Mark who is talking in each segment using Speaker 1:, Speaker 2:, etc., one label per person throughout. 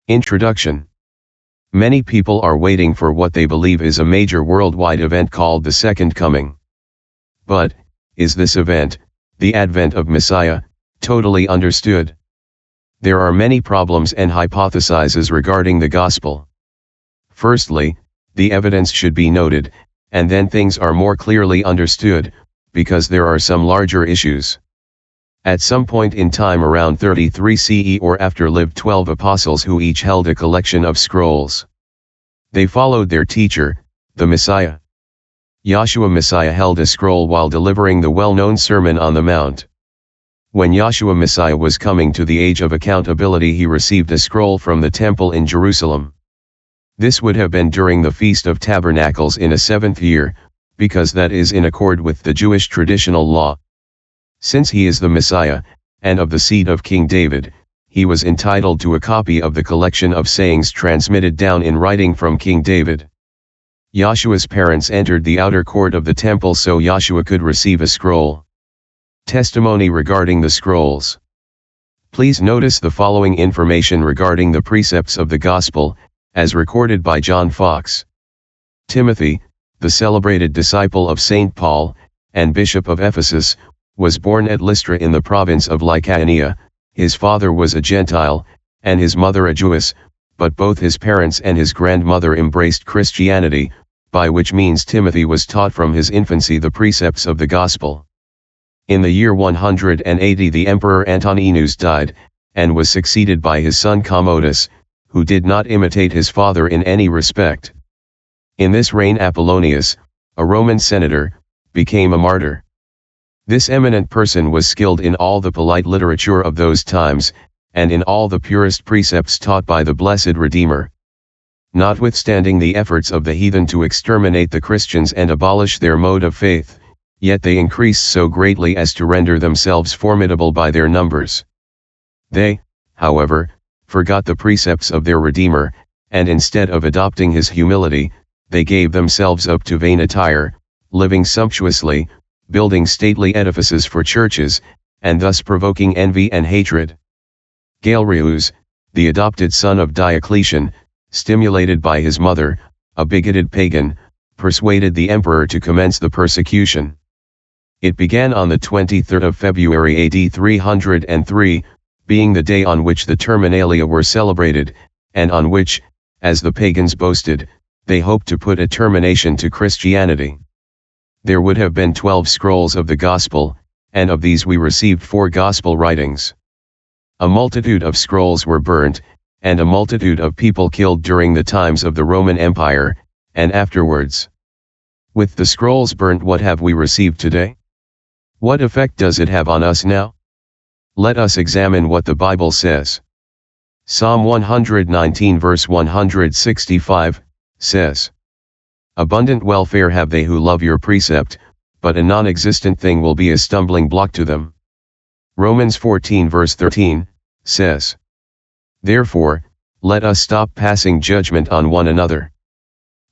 Speaker 1: Introduction. Many people are waiting for what they believe is a major worldwide event called the Second Coming. But, is this event, the advent of Messiah, totally understood? There are many problems and hypotheses regarding the gospel. Firstly, the evidence should be noted, and then things are more clearly understood, because there are some larger issues. At some point in time around 33 CE or after lived 12 apostles who each held a collection of scrolls. They followed their teacher, the Messiah. Yahshua Messiah held a scroll while delivering the well-known Sermon on the Mount. When Yahshua Messiah was coming to the age of accountability, he received a scroll from the temple in Jerusalem. This would have been during the Feast of Tabernacles in a 7th year, because that is in accord with the Jewish traditional law. Since he is the Messiah, and of the seed of King David, he was entitled to a copy of the collection of sayings transmitted down in writing from King David. Yahshua's parents entered the outer court of the temple so Yahshua could receive a scroll. Testimony regarding the scrolls. Please notice the following information regarding the precepts of the gospel, as recorded by John Fox. Timothy, the celebrated disciple of St. Paul, and Bishop of Ephesus, was born at Lystra in the province of Lycaonia. His father was a Gentile, and his mother a Jewess, but both his parents and his grandmother embraced Christianity, by which means Timothy was taught from his infancy the precepts of the gospel. In the year 180 the Emperor Antoninus died, and was succeeded by his son Commodus, who did not imitate his father in any respect. In this reign Apollonius, a Roman senator, became a martyr. This eminent person was skilled in all the polite literature of those times, and in all the purest precepts taught by the Blessed Redeemer. Notwithstanding the efforts of the heathen to exterminate the Christians and abolish their mode of faith, yet they increased so greatly as to render themselves formidable by their numbers. They, however, forgot the precepts of their Redeemer, and instead of adopting his humility, they gave themselves up to vain attire, living sumptuously, building stately edifices for churches, and thus provoking envy and hatred. Galerius, the adopted son of Diocletian, stimulated by his mother, a bigoted pagan, persuaded the emperor to commence the persecution. It began on the 23rd of February AD 303, being the day on which the Terminalia were celebrated, and on which, as the pagans boasted, they hoped to put a termination to Christianity. There would have been 12 scrolls of the gospel, and of these we received 4 gospel writings. A multitude of scrolls were burnt, and a multitude of people killed during the times of the Roman Empire, and afterwards. With the scrolls burnt, what have we received today? What effect does it have on us now? Let us examine what the Bible says. Psalm 119 verse 165, says, "Abundant welfare have they who love your precept, but a non-existent thing will be a stumbling block to them." Romans 14 verse 13, says, "Therefore, let us stop passing judgment on one another.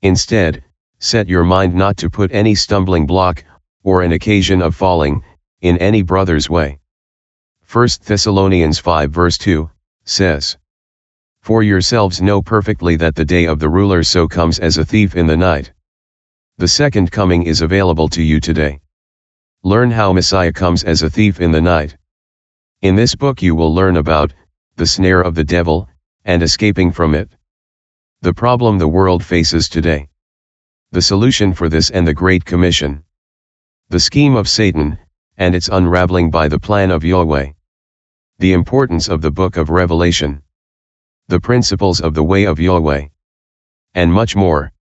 Speaker 1: Instead, set your mind not to put any stumbling block, or an occasion of falling, in any brother's way." 1 Thessalonians 5 verse 2, says, "For yourselves know perfectly that the day of the ruler so comes as a thief in the night." The second coming is available to you today. Learn how Messiah comes as a thief in the night. In this book you will learn about the snare of the devil, and escaping from it. The problem the world faces today. The solution for this and the Great Commission. The scheme of Satan, and its unraveling by the plan of Yahweh. The importance of the book of Revelation. The principles of the way of Yahweh. And much more.